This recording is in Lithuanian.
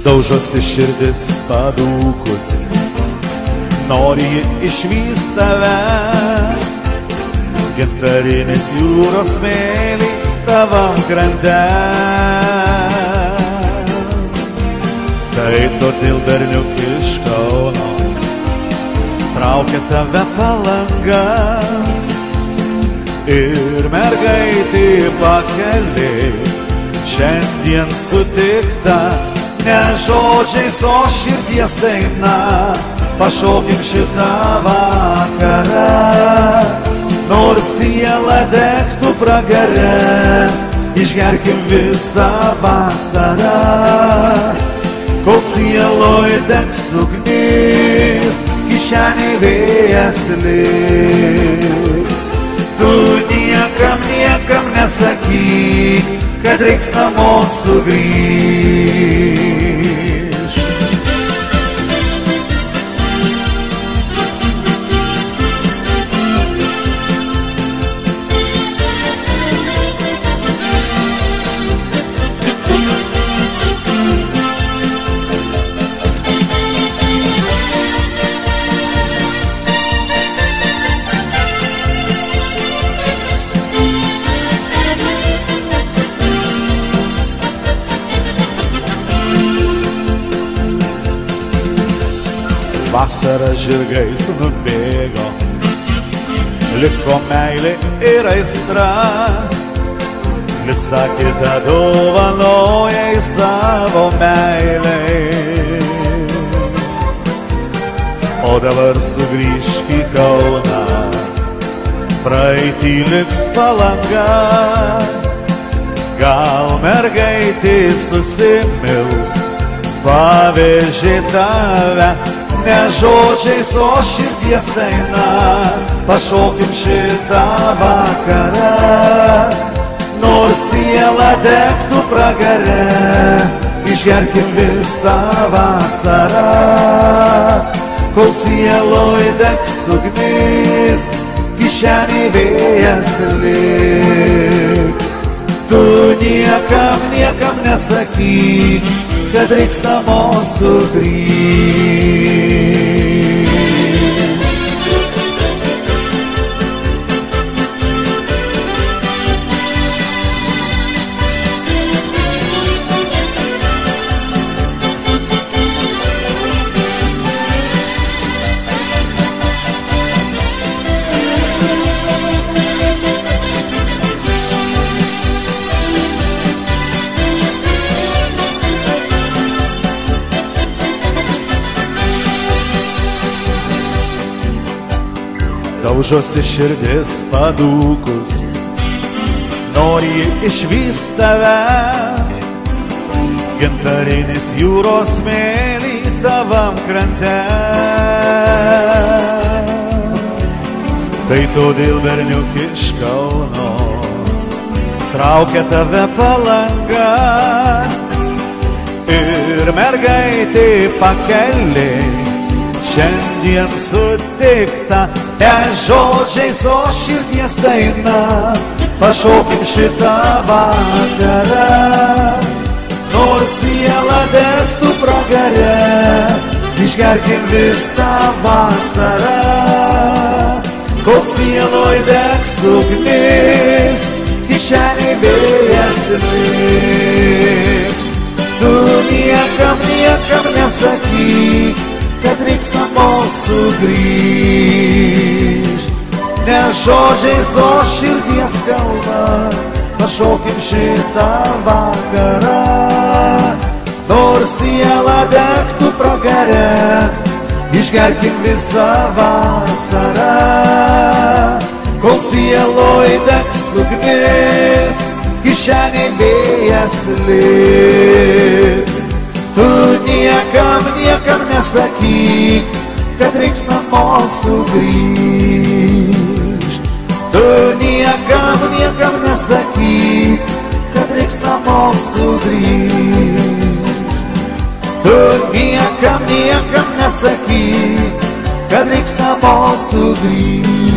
Daužosi širdis padūkus, nori ji išvyst tave. Gintarinis jūros smėlį tavam krante. Tai todėl berniuk iš Kauno traukia tave Palanga. Ir mergaitė pakeliai šiandien sutikta, ne žodžiais, o širdies daina. Pašokim šitą vakarą, nors siela degtų pragare. Išgerkim visą vasarą, kol sieloj degs ugnis, kišenėj vėjas liks. Tu niekam nesakyk, kad reiks namo sugrįžt. Vasara žirgais nubėgo, liko meilė ir aistra. Visą kitą dovanojai savo meilei. O dabar sugrįžk į Kauną, praeitį liks Palanga. Gal mergaitė susimils, pavežė tave. Ne žodžiais, o širdies daina. Pašokim šitą vakarą, nors siela degtų pragare. Išgerkim visą vasarą, kol sieloj degs ugnis, kišenėj vėjas liks. Tu niekam nesakyk, kad reiks namo sugrįžt. Daužosi širdis padūkus, nori išvyst tave. Gintarinis jūros smėlį tavam krante. Tai todėl berniuk iš Kauno traukia tave Palanga. Ir mergaitė pakeliai šiandien sutikta, ne žodžiais, o širdies daina. Pašokim šitą vakarą, nors siela degtų pragare. Išgerkim visą vasarą, kol sieloj degs ugnis, kišenėj vėjas liks. Tu niekam nesakyk, kad reiks namo sugrįžt. Ne žodžiais, o širdies kalba. Pašokim šitą vakarą, nors siela degtų pragare. Išgerkim visą vasarą, kol sieloj degs ugnis, kišenėj vėjas liks. Tu niekam nesakyk, kad reiks namo sugrįžt. Tu niekam nesakyk, kad reiks namo sugrįžt. Tu niekam nesakyk, kad reiks namo sugrįžt.